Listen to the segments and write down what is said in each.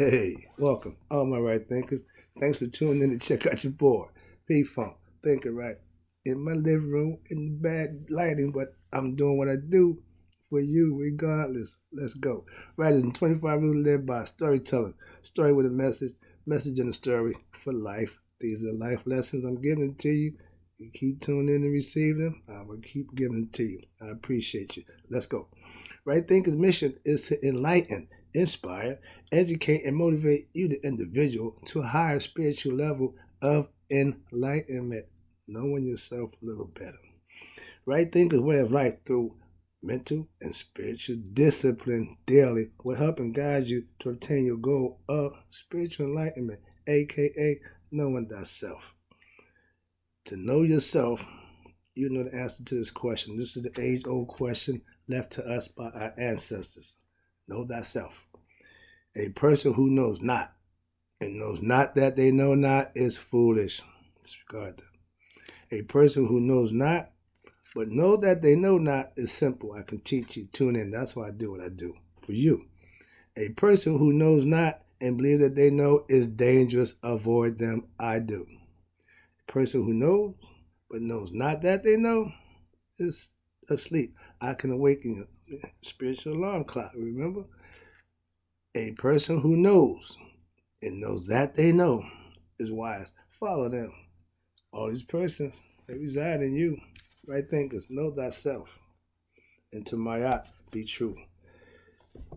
Hey, welcome, all my right thinkers. Thanks for tuning in to check out your boy, P-Funk, thinking right. In my living room, in the bad lighting, but I'm doing what I do for you regardless. Let's go. Writers in 25 Rules Live by Storytelling. Story with a message and a story for life. These are life lessons I'm giving to you. You keep tuning in and receiving them, I will keep giving it to you. I appreciate you. Let's go. Right Thinker's mission is to enlighten, inspire, educate, and motivate you, the individual, to a higher spiritual level of enlightenment, knowing yourself a little better. Right Thinker's way of life through mental and spiritual discipline daily will help and guide you to obtain your goal of spiritual enlightenment, aka knowing thyself. To know yourself, you know the answer to this question. This is the age-old question left to us by our ancestors. Know thyself. A person who knows not and knows not that they know not is foolish. Disregard that. A person who knows not but know that they know not is simple. I can teach you. Tune in. That's why I do what I do for you. A person who knows not and believe that they know is dangerous. Avoid them. I do. A person who knows but knows not that they know is asleep. I can awaken you. Spiritual alarm clock, remember? A person who knows and knows that they know is wise. Follow them. All these persons, they reside in you. Right thinkers, know thyself. And to Mayat, be true.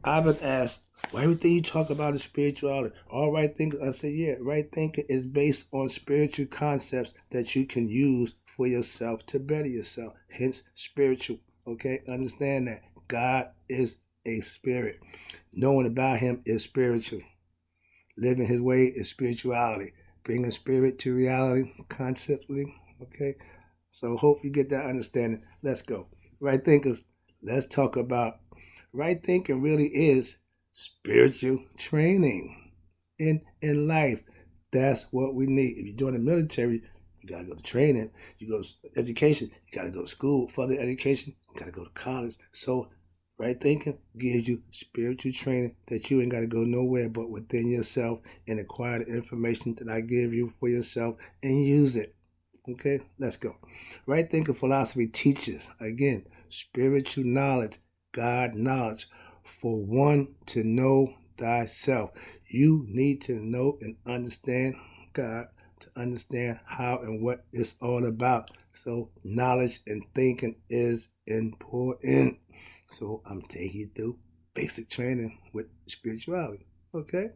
I've been asked, well, everything you talk about is spirituality. All right thinkers, I say, yeah, right thinking is based on spiritual concepts that you can use for yourself to better yourself. Hence, spiritual. Okay, understand that. God is a spirit. Knowing about him is spiritual. Living his way is spirituality. Bringing spirit to reality conceptually. Okay, so hope you get that understanding. Let's go. Right thinkers, let's talk about right thinking really is spiritual training in life. That's what we need. If you're doing the military, you got to go to training. You go to education, you got to go to school. Further education, you got to go to college. So right thinking gives you spiritual training that you ain't got to go nowhere but within yourself and acquire the information that I give you for yourself and use it. Okay, let's go. Right thinking philosophy teaches, again, spiritual knowledge, God knowledge, for one to know thyself. You need to know and understand God to understand how and what it's all about. So knowledge and thinking is important. So I'm taking you through basic training with spirituality. Okay?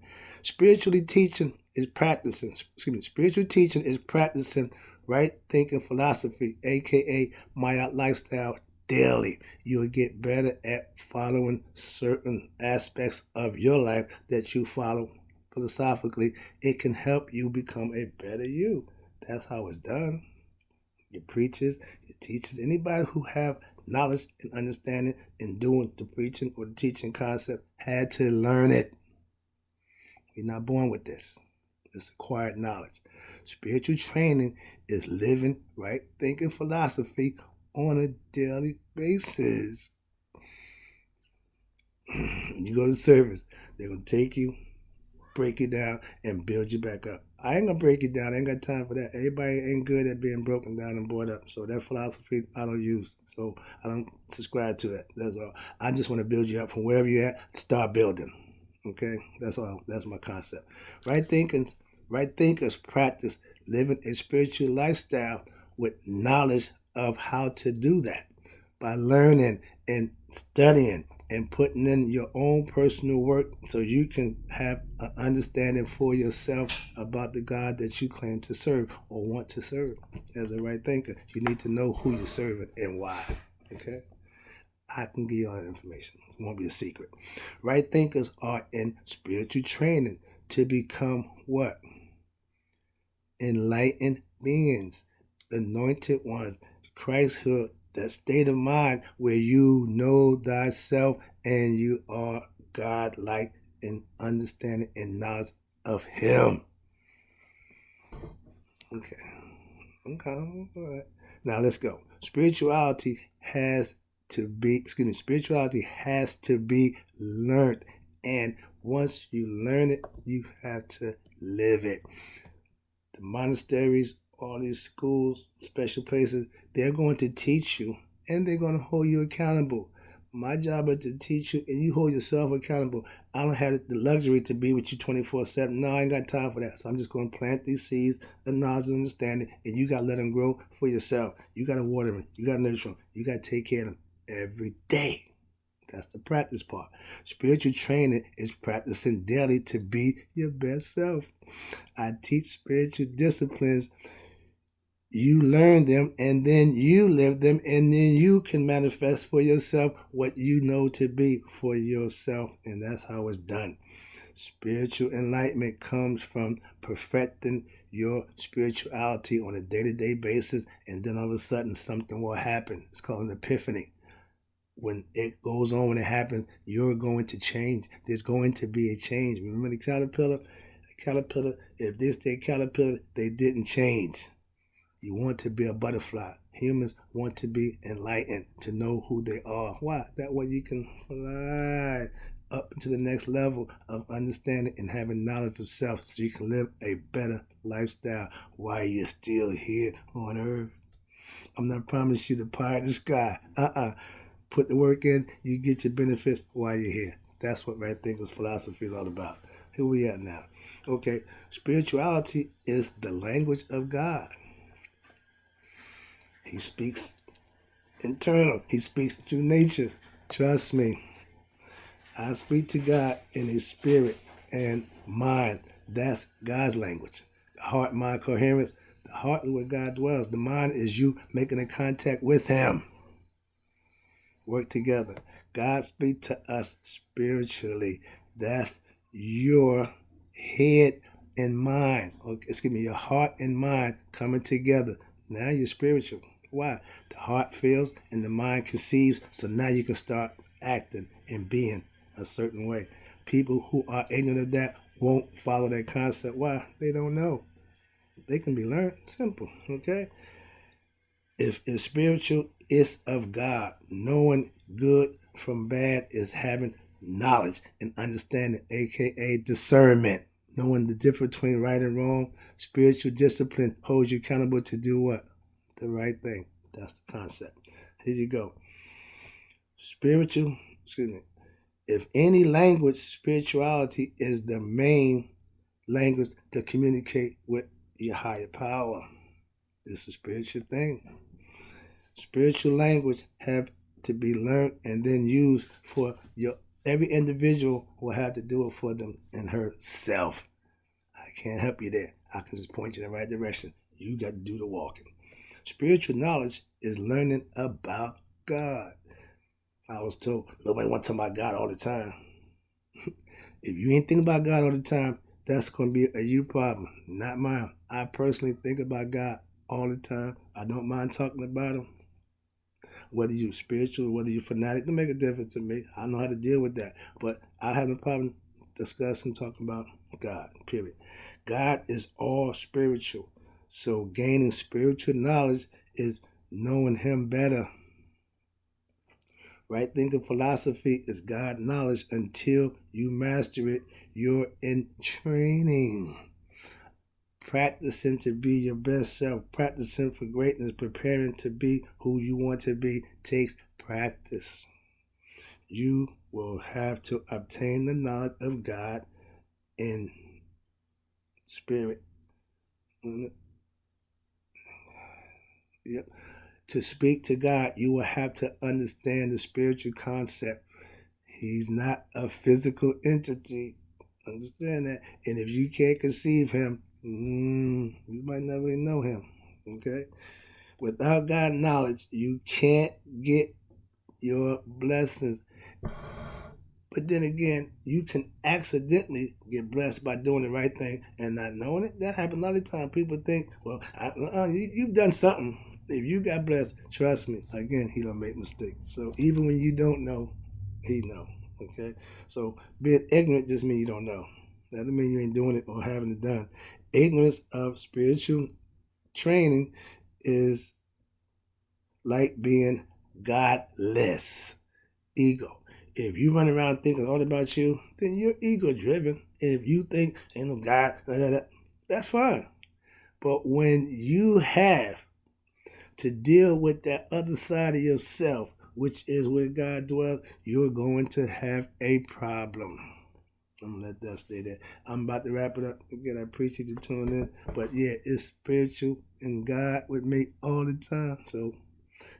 Spiritual teaching is practicing right thinking philosophy, aka Maya lifestyle, daily. You'll get better at following certain aspects of your life that you follow philosophically. It can help you become a better you. That's how it's done. Your preachers, your teachers, anybody who have knowledge and understanding in doing the preaching or the teaching concept had to learn it. You're not born with this. It's acquired knowledge. Spiritual training is living right thinking philosophy on a daily basis. You go to service, they're going to take you, break you down, and build you back up. I ain't going to break you down. I ain't got time for that. Everybody ain't good at being broken down and brought up. So that philosophy I don't use. So I don't subscribe to that. That's all. I just want to build you up from wherever you're at. Start building. Okay? That's all. That's my concept. Right thinkers practice living a spiritual lifestyle with knowledge of how to do that by learning and studying and putting in your own personal work so you can have an understanding for yourself about the God that you claim to serve or want to serve. As a right thinker, you need to know who you're serving and why. Okay? I can give you all that information. It won't be a secret. Right thinkers are in spiritual training to become what? Enlightened beings, anointed ones, Christhood, that state of mind where you know thyself and you are God-like in understanding and knowledge of him. Okay. All right. Now let's go. Spirituality has to be learned and Once you learn it, you have to live it. The monasteries, all these schools, special places, they're going to teach you and they're going to hold you accountable. My job is to teach you and you hold yourself accountable. I don't have the luxury to be with you 24/7. No, I ain't got time for that. So I'm just going to plant these seeds of knowledge and understanding, and you got to let them grow for yourself. You got to water them. You got to nurture them. You got to take care of them every day. That's the practice part. Spiritual training is practicing daily to be your best self. I teach spiritual disciplines. You learn them and then you live them, and then you can manifest for yourself what you know to be for yourself, and that's how it's done. Spiritual enlightenment comes from perfecting your spirituality on a day-to-day basis, and then all of a sudden something will happen. It's called an epiphany. When it goes on, when it happens, you're going to change. There's going to be a change. Remember the caterpillar? The caterpillar, if they stay caterpillar, they didn't change. You want to be a butterfly. Humans want to be enlightened, to know who they are. Why? That way you can fly up into the next level of understanding and having knowledge of self, so you can live a better lifestyle while you're still here on earth. I'm not promising you the pie in the sky. Put the work in, you get your benefits while you're here. That's what right thinkers philosophy is all about. Here we at now. Okay, spirituality is the language of God. He speaks internal. He speaks through nature. Trust me. I speak to God in his spirit and mind. That's God's language. The heart, mind, coherence. The heart is where God dwells. The mind is you making a contact with him. Work together. God speaks to us spiritually. That's your head and mind. Your heart and mind coming together. Now you're spiritual. Why? The heart feels and the mind conceives, so now you can start acting and being a certain way. People who are ignorant of that won't follow that concept. Why? They don't know. They can be learned. Simple. Okay? If it's spiritual, it's of God. Knowing good from bad is having knowledge and understanding, aka discernment. Knowing the difference between right and wrong. Spiritual discipline holds you accountable to do what? The right thing. That's the concept. Here you go. If any language, spirituality is the main language to communicate with your higher power. It's a spiritual thing. Spiritual language have to be learned and then used for every individual will have to do it for them and herself. I can't help you there. I can just point you in the right direction. You got to do the walking. Spiritual knowledge is learning about God. I was told nobody wants to talk about God all the time. If you ain't thinking about God all the time, that's going to be a you problem, not mine. I personally think about God all the time. I don't mind talking about him. Whether you're spiritual, whether you're fanatic, don't make a difference to me. I know how to deal with that. But I have no problem discussing, talking about God, period. God is all spiritual. So gaining spiritual knowledge is knowing him better. Right thinking philosophy is God knowledge. Until you master it, you're in training. Practicing to be your best self, practicing for greatness, preparing to be who you want to be takes practice. You will have to obtain the knowledge of God in spirit. Yep. To speak to God, you will have to understand the spiritual concept. He's not a physical entity. Understand that. And if you can't conceive him, you might never really know him. Okay? Without God knowledge, you can't get your blessings. But then again, you can accidentally get blessed by doing the right thing and not knowing it. That happens a lot of times. People think, well, you've done something. If you got blessed, trust me, again, he don't make mistakes. So even when you don't know, he know. Okay? So being ignorant just means you don't know. That doesn't mean you ain't doing it or having it done. Ignorance of spiritual training is like being godless. Ego. If you run around thinking all about you, then you're ego-driven. If you think ain't no God, that's fine. But when you have to deal with that other side of yourself, which is where God dwells, you're going to have a problem. I'm going to let that stay there. I'm about to wrap it up. Again, I appreciate you tuning in. But yeah, it's spiritual and God with me all the time. So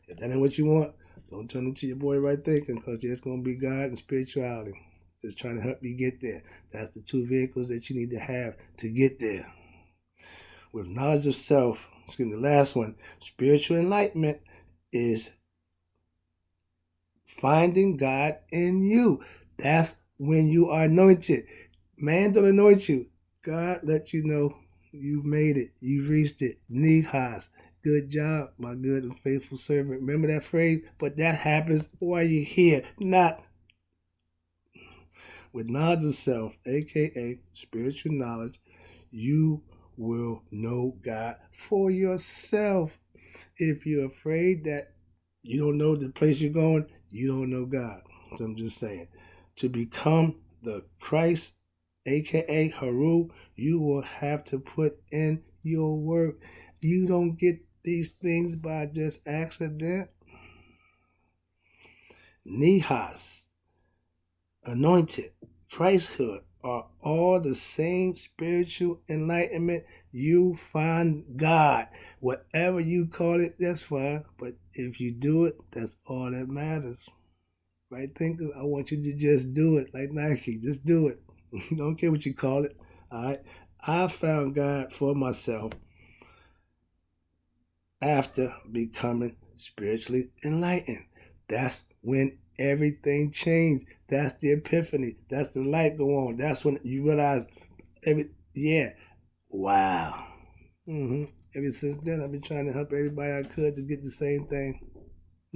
if that ain't what you want, don't turn into your boy Right Thinking, because it's going to be God and spirituality. Just trying to help you get there. That's the two vehicles that you need to have to get there. With knowledge of self, the last one, spiritual enlightenment is finding God in you. That's when you are anointed. Man don't anoint you. God let you know you've made it. You've reached it. Nihas. Good job, my good and faithful servant. Remember that phrase? But that happens while you're here, not with knowledge of self, aka spiritual knowledge. You will know God for yourself. If you're afraid that you don't know the place you're going, you don't know God. So I'm just saying, to become the Christ, aka Haru, you will have to put in your work. You don't get these things by just accident. Nihas, anointed, Christhood are all the same spiritual enlightenment. You find God. Whatever you call it, that's fine. But if you do it, that's all that matters. Right, thinkers? I want you to just do it like Nike. Just do it. Don't care what you call it. All right. I found God for myself after becoming spiritually enlightened. That's when everything changed. That's the epiphany. That's the light go on. That's when you realize wow. Ever since then, I've been trying to help everybody I could to get the same thing.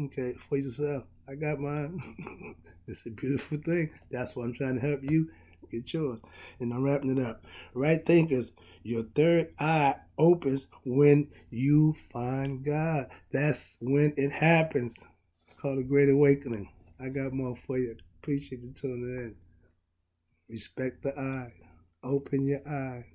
Okay, for yourself. I got mine. It's a beautiful thing. That's why I'm trying to help you get yours. And I'm wrapping it up. Right thinkers, your third eye opens when you find God. That's when it happens. It's called a great awakening. I got more for you. Appreciate you tuning in. Respect the eye. Open your eye.